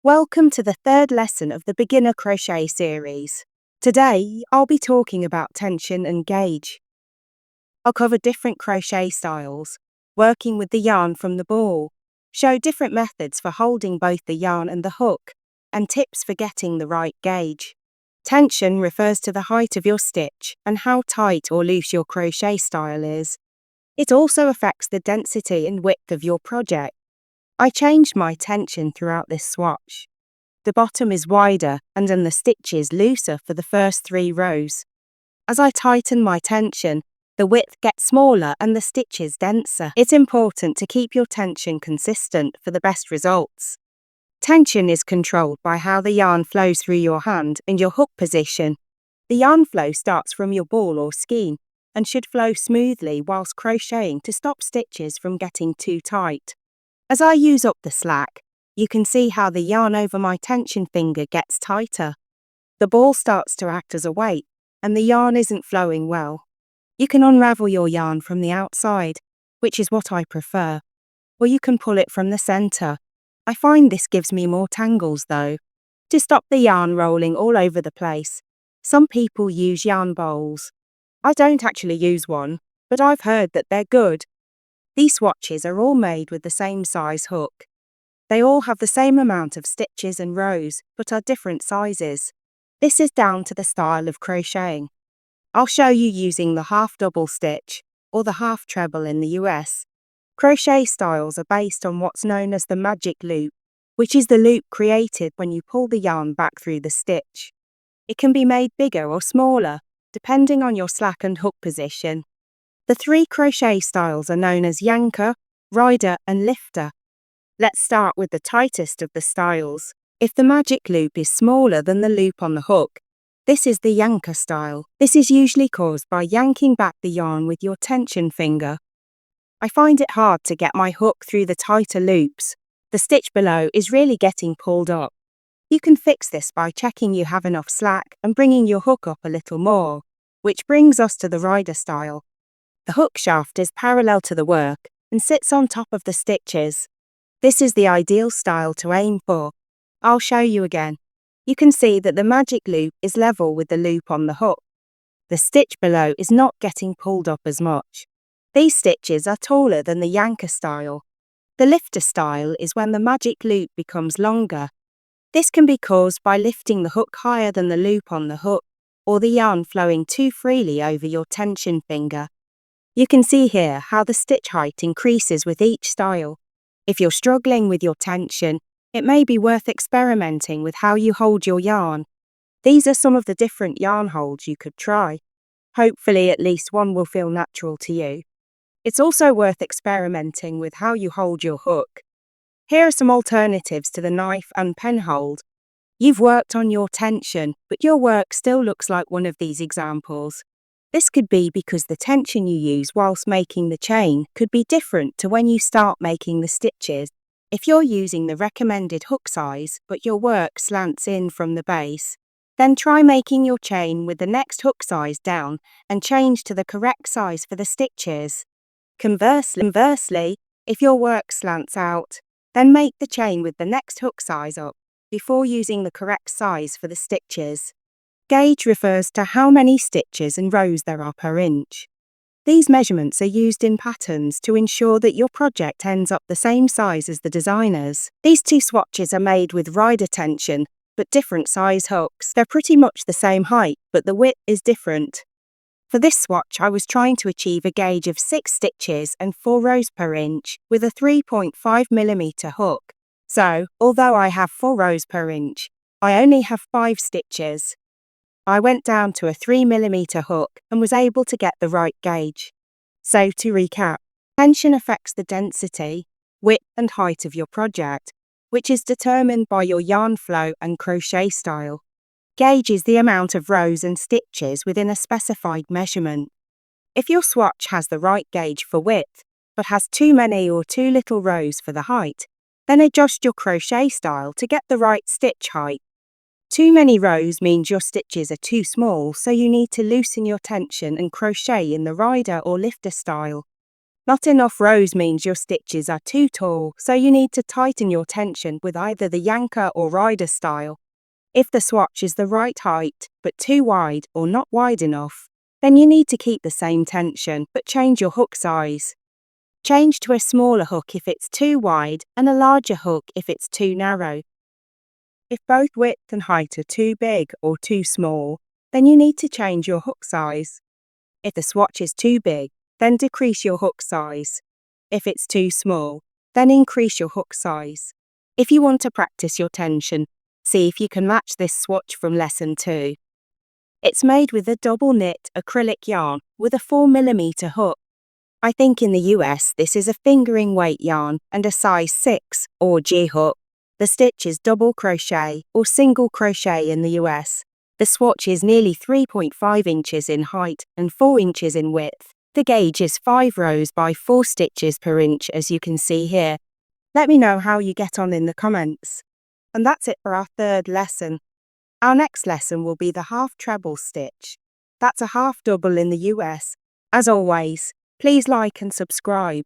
Welcome to the third lesson of the Beginner Crochet series. Today, I'll be talking about tension and gauge. I'll cover different crochet styles, working with the yarn from the ball, show different methods for holding both the yarn and the hook, and tips for getting the right gauge. Tension refers to the height of your stitch and how tight or loose your crochet style is. It also affects the density and width of your project. I changed my tension throughout this swatch. The bottom is wider and then the stitches looser for the first 3 rows. As I tighten my tension, the width gets smaller and the stitches denser. It's important to keep your tension consistent for the best results. Tension is controlled by how the yarn flows through your hand and your hook position. The yarn flow starts from your ball or skein and should flow smoothly whilst crocheting to stop stitches from getting too tight. As I use up the slack, you can see how the yarn over my tension finger gets tighter. The ball starts to act as a weight, and the yarn isn't flowing well. You can unravel your yarn from the outside, which is what I prefer, or you can pull it from the center. I find this gives me more tangles though. To stop the yarn rolling all over the place, some people use yarn bowls. I don't actually use one, but I've heard that they're good. These swatches are all made with the same size hook. They all have the same amount of stitches and rows, but are different sizes. This is down to the style of crocheting. I'll show you using the half double stitch, or the half treble in the US. Crochet styles are based on what's known as the magic loop, which is the loop created when you pull the yarn back through the stitch. It can be made bigger or smaller, depending on your slack and hook position. The 3 crochet styles are known as yanker, rider, and lifter. Let's start with the tightest of the styles. If the magic loop is smaller than the loop on the hook, this is the yanker style. This is usually caused by yanking back the yarn with your tension finger. I find it hard to get my hook through the tighter loops. The stitch below is really getting pulled up. You can fix this by checking you have enough slack and bringing your hook up a little more, which brings us to the rider style. The hook shaft is parallel to the work and sits on top of the stitches. This is the ideal style to aim for. I'll show you again. You can see that the magic loop is level with the loop on the hook. The stitch below is not getting pulled up as much. These stitches are taller than the yanker style. The lifter style is when the magic loop becomes longer. This can be caused by lifting the hook higher than the loop on the hook, or the yarn flowing too freely over your tension finger. You can see here how the stitch height increases with each style. If you're struggling with your tension, it may be worth experimenting with how you hold your yarn. These are some of the different yarn holds you could try. Hopefully at least one will feel natural to you. It's also worth experimenting with how you hold your hook. Here are some alternatives to the knife and pen hold. You've worked on your tension, but your work still looks like one of these examples. This could be because the tension you use whilst making the chain could be different to when you start making the stitches. If you're using the recommended hook size, but your work slants in from the base, then try making your chain with the next hook size down and change to the correct size for the stitches. Conversely, if your work slants out, then make the chain with the next hook size up before using the correct size for the stitches. Gauge refers to how many stitches and rows there are per inch. These measurements are used in patterns to ensure that your project ends up the same size as the designer's. These 2 swatches are made with rider tension, but different size hooks. They're pretty much the same height, but the width is different. For this swatch, I was trying to achieve a gauge of 6 stitches and 4 rows per inch with a 3.5mm hook. So, although I have 4 rows per inch, I only have 5 stitches. I went down to a 3mm hook and was able to get the right gauge. So to recap, tension affects the density, width and height of your project, which is determined by your yarn flow and crochet style. Gauge is the amount of rows and stitches within a specified measurement. If your swatch has the right gauge for width, but has too many or too little rows for the height, then adjust your crochet style to get the right stitch height. Too many rows means your stitches are too small, so you need to loosen your tension and crochet in the rider or lifter style. Not enough rows means your stitches are too tall, so you need to tighten your tension with either the yanker or rider style. If the swatch is the right height, but too wide or not wide enough, then you need to keep the same tension, but change your hook size. Change to a smaller hook if it's too wide and a larger hook if it's too narrow. If both width and height are too big or too small, then you need to change your hook size. If the swatch is too big, then decrease your hook size. If it's too small, then increase your hook size. If you want to practice your tension, see if you can match this swatch from lesson 2. It's made with a double knit acrylic yarn with a 4mm hook. I think in the US this is a fingering weight yarn and a size 6 or G hook. The stitch is double crochet or single crochet in the US. The swatch is nearly 3.5 inches in height and 4 inches in width. The gauge is 5 rows by 4 stitches per inch, as you can see here. Let me know how you get on in the comments. And that's it for our 3rd lesson. Our next lesson will be the half treble stitch. That's a half double in the US. As always, please like and subscribe.